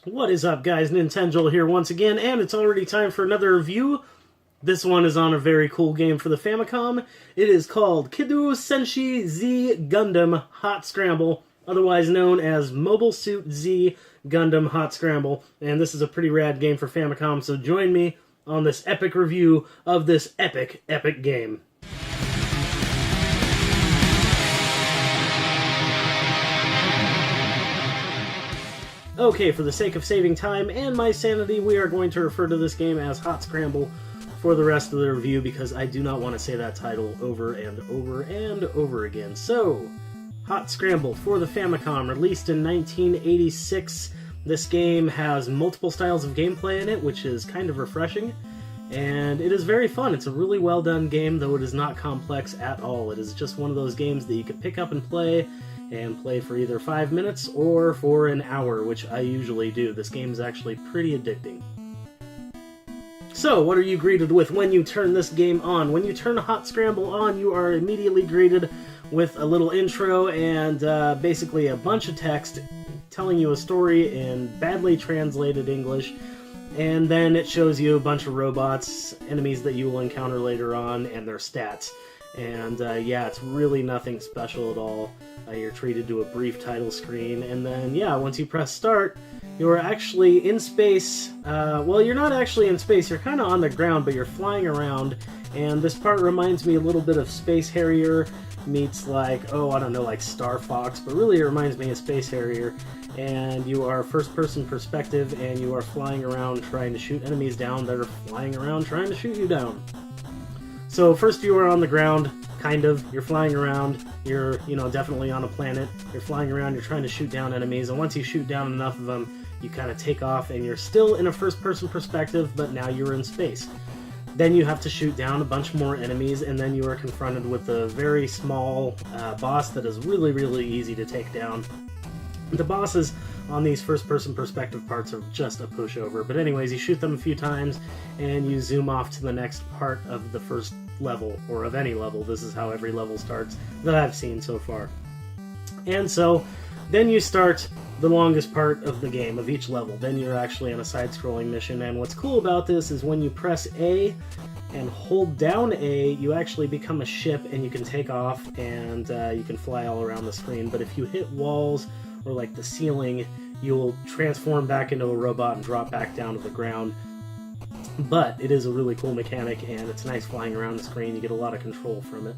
What is up, guys? Nintenjoel here once again, and it's already time for another review. This one is on a very cool game for the Famicom. It is called Kidou Senshi Z-Gundam Hot Scramble, otherwise known as Mobile Suit Z-Gundam Hot Scramble. And this is a pretty rad game for Famicom, so join me on this epic review of this epic game. Okay, for the sake of saving time and my sanity, we are going to refer to this game as Hot Scramble for the rest of the review because I do not want to say that title over and over and over again. So, Hot Scramble for the Famicom, released in 1986. This game has multiple styles of gameplay in it, which is kind of refreshing, and it is very fun. It's a really well done game, though it is not complex at all. It is just one of those games that you can pick up and play for either 5 minutes or for an hour, which I usually do. This game is actually pretty addicting. So, what are you greeted with when you turn this game on? When you turn Hot Scramble on, you are immediately greeted with a little intro and basically a bunch of text telling you a story in badly translated English, and then it shows you a bunch of robots, enemies that you will encounter later on, and their stats. And yeah, it's really nothing special at all. You're treated to a brief title screen, and then yeah, once you press start, you're actually in space. Well, you're not actually in space, you're kind of on the ground, but you're flying around, and this part reminds me a little bit of Space Harrier meets like, oh, I don't know, like Star Fox, but really it reminds me of Space Harrier. And you are first-person perspective, and you are flying around trying to shoot enemies down that are flying around trying to shoot you down. So first you are on the ground, kind of. You're flying around. You're, definitely on a planet. You're flying around. You're trying to shoot down enemies. And once you shoot down enough of them, you kind of take off, and you're still in a first-person perspective, but now you're in space. Then you have to shoot down a bunch more enemies, and then you are confronted with a very small boss that is really, really easy to take down. The bosses on these first-person perspective parts are just a pushover. But anyways, you shoot them a few times, and you zoom off to the next part of the first level, or of any level. This is how every level starts that I've seen so far. And so, then you start the longest part of the game, of each level. Then you're actually on a side-scrolling mission, and what's cool about this is when you press A and hold down A, you actually become a ship, and you can take off, and you can fly all around the screen. But if you hit walls or like the ceiling, you'll transform back into a robot and drop back down to the ground. But it is a really cool mechanic, and it's nice flying around the screen. You get a lot of control from it.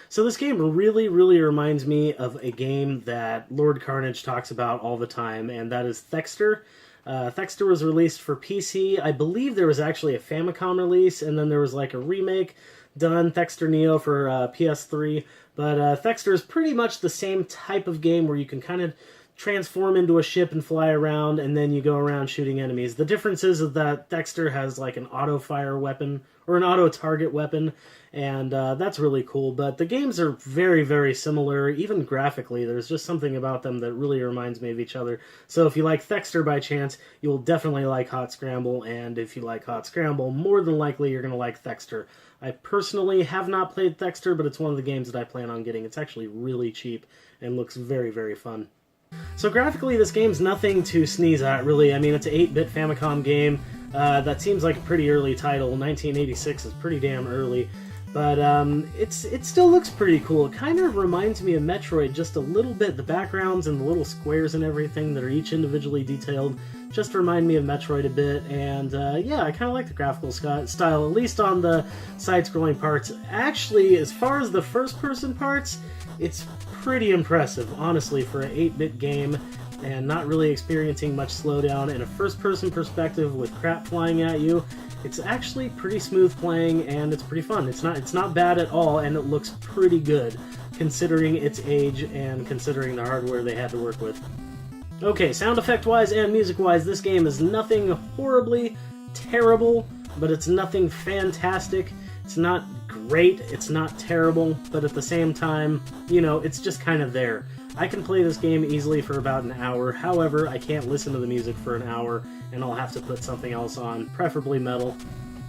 So this game really, really reminds me of a game that Lord Carnage talks about all the time, and that is Thexter. Thexter was released for PC. I believe there was actually a Famicom release, and then there was like a remake done, Thexter Neo for PS3. But Thexter is pretty much the same type of game where you can kind of transform into a ship and fly around, and then you go around shooting enemies. The difference is that Thexter has like an auto-fire weapon, or an auto-target weapon, and that's really cool. But the games are very, very similar, even graphically. There's just something about them that really reminds me of each other. So if you like Thexter by chance, you'll definitely like Hot Scramble, and if you like Hot Scramble, more than likely you're going to like Thexter. I personally have not played Thexter, but it's one of the games that I plan on getting. It's actually really cheap and looks very, very fun. So graphically, this game's nothing to sneeze at, really. I mean, it's an 8-bit Famicom game. That seems like a pretty early title. 1986 is pretty damn early. But it still looks pretty cool. It kind of reminds me of Metroid just a little bit. The backgrounds and the little squares and everything that are each individually detailed just remind me of Metroid a bit. And yeah, I kind of like the graphical style, at least on the side-scrolling parts. Actually, as far as the first-person parts, it's pretty impressive, honestly, for an 8-bit game and not really experiencing much slowdown in a first-person perspective with crap flying at you. It's actually pretty smooth playing, and it's pretty fun. It's not bad at all, and it looks pretty good, considering its age and considering the hardware they had to work with. Okay, sound effect-wise and music-wise, this game is nothing horribly terrible, but it's nothing fantastic. It's not great, it's not terrible, but at the same time, it's just kind of there. I can play this game easily for about an hour. However, I can't listen to the music for an hour, and I'll have to put something else on, preferably metal,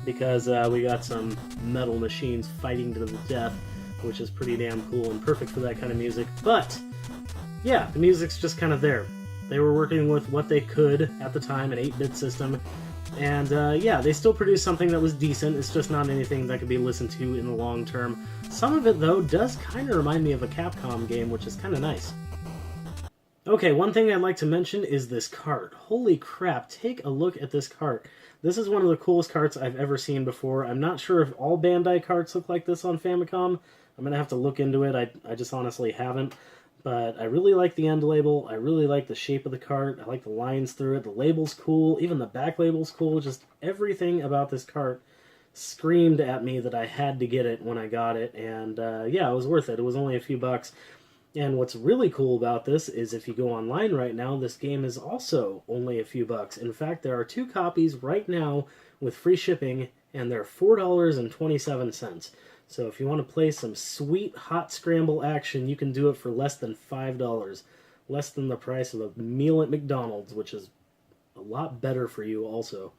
because we got some metal machines fighting to the death, which is pretty damn cool and perfect for that kind of music. But yeah, the music's just kind of there. They were working with what they could at the time, an 8-bit system. And yeah, they still produced something that was decent. It's just not anything that could be listened to in the long term. Some of it, though, does kind of remind me of a Capcom game, which is kind of nice. Okay, one thing I'd like to mention is this cart. Holy crap, take a look at this cart. This is one of the coolest carts I've ever seen before. I'm not sure if all Bandai carts look like this on Famicom. I'm going to have to look into it. I just honestly haven't. But I really like the end label. I really like the shape of the cart. I like the lines through it. The label's cool. Even the back label's cool. Just everything about this cart screamed at me that I had to get it when I got it. And yeah, it was worth it. It was only a few bucks. And what's really cool about this is if you go online right now, this game is also only a few bucks. In fact, there are 2 copies right now with free shipping, and they're $4.27. So if you want to play some sweet hot scramble action, you can do it for less than $5. Less than the price of a meal at McDonald's, which is a lot better for you also.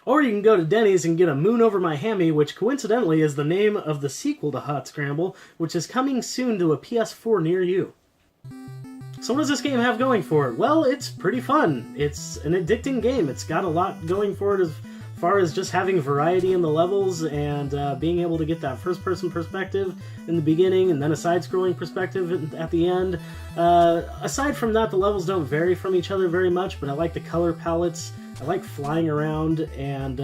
Or you can go to Denny's and get a Moon Over My Hammy, which coincidentally is the name of the sequel to Hot Scramble, which is coming soon to a PS4 near you. So what does this game have going for it? Well, it's pretty fun. It's an addicting game. It's got a lot going for it as far as just having variety in the levels and being able to get that first-person perspective in the beginning and then a side-scrolling perspective at the end. Aside from that, the levels don't vary from each other very much, but I like the color palettes. I like flying around, and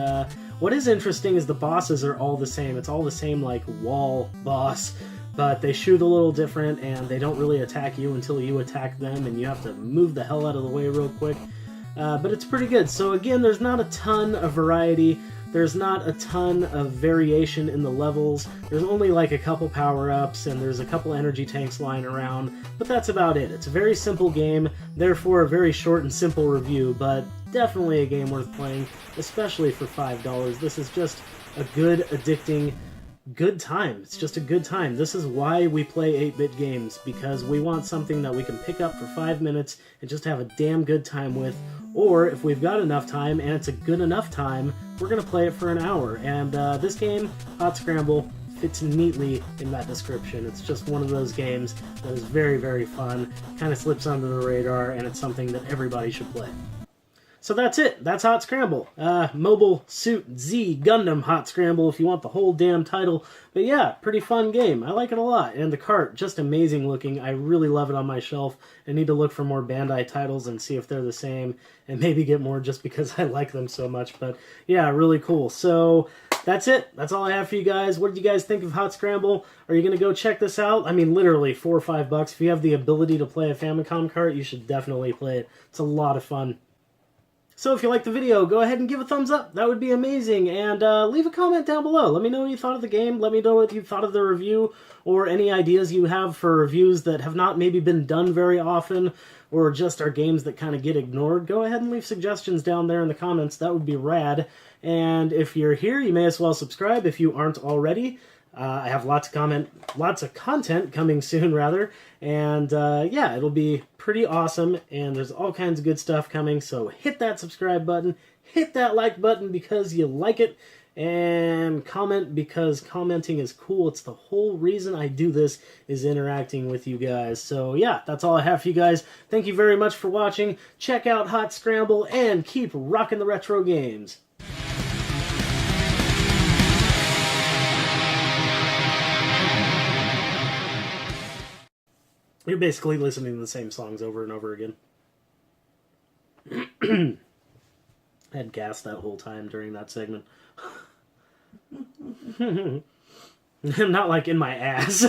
what is interesting is the bosses are all the same. It's all the same, like, wall boss, but they shoot a little different, and they don't really attack you until you attack them, and you have to move the hell out of the way real quick. But it's pretty good. So again, there's not a ton of variety. There's not a ton of variation in the levels. There's only like a couple power-ups, and there's a couple energy tanks lying around, but that's about it. It's a very simple game, therefore a very short and simple review, but definitely a game worth playing, especially for $5. This is just a good, addicting, good time. It's just a good time. This is why we play 8-bit games, because we want something that we can pick up for 5 minutes and just have a damn good time with, or if we've got enough time and it's a good enough time, we're going to play it for an hour. And this game, Hot Scramble, fits neatly in that description. It's just one of those games that is very, very fun, kind of slips under the radar, and it's something that everybody should play. So that's it. That's Hot Scramble. Mobile Suit Z-Gundam Hot Scramble if you want the whole damn title. But yeah, pretty fun game. I like it a lot. And the cart, just amazing looking. I really love it on my shelf. I need to look for more Bandai titles and see if they're the same. And maybe get more just because I like them so much. But yeah, really cool. So that's it. That's all I have for you guys. What did you guys think of Hot Scramble? Are you going to go check this out? I mean, literally $4 or $5. If you have the ability to play a Famicom cart, you should definitely play it. It's a lot of fun. So if you liked the video, go ahead and give a thumbs up. That would be amazing. And leave a comment down below. Let me know what you thought of the game. Let me know what you thought of the review, or any ideas you have for reviews that have not maybe been done very often, or just are games that kind of get ignored. Go ahead and leave suggestions down there in the comments. That would be rad. And if you're here, you may as well subscribe if you aren't already. I have lots of content coming soon, rather, and yeah, it'll be pretty awesome, and there's all kinds of good stuff coming, so hit that subscribe button, hit that like button because you like it, and comment because commenting is cool. It's the whole reason I do this, is interacting with you guys. So yeah, that's all I have for you guys. Thank you very much for watching. Check out Hot Scramble, and keep rocking the retro games. You're basically listening to the same songs over and over again. I had gas that whole time during that segment. Not like in my ass.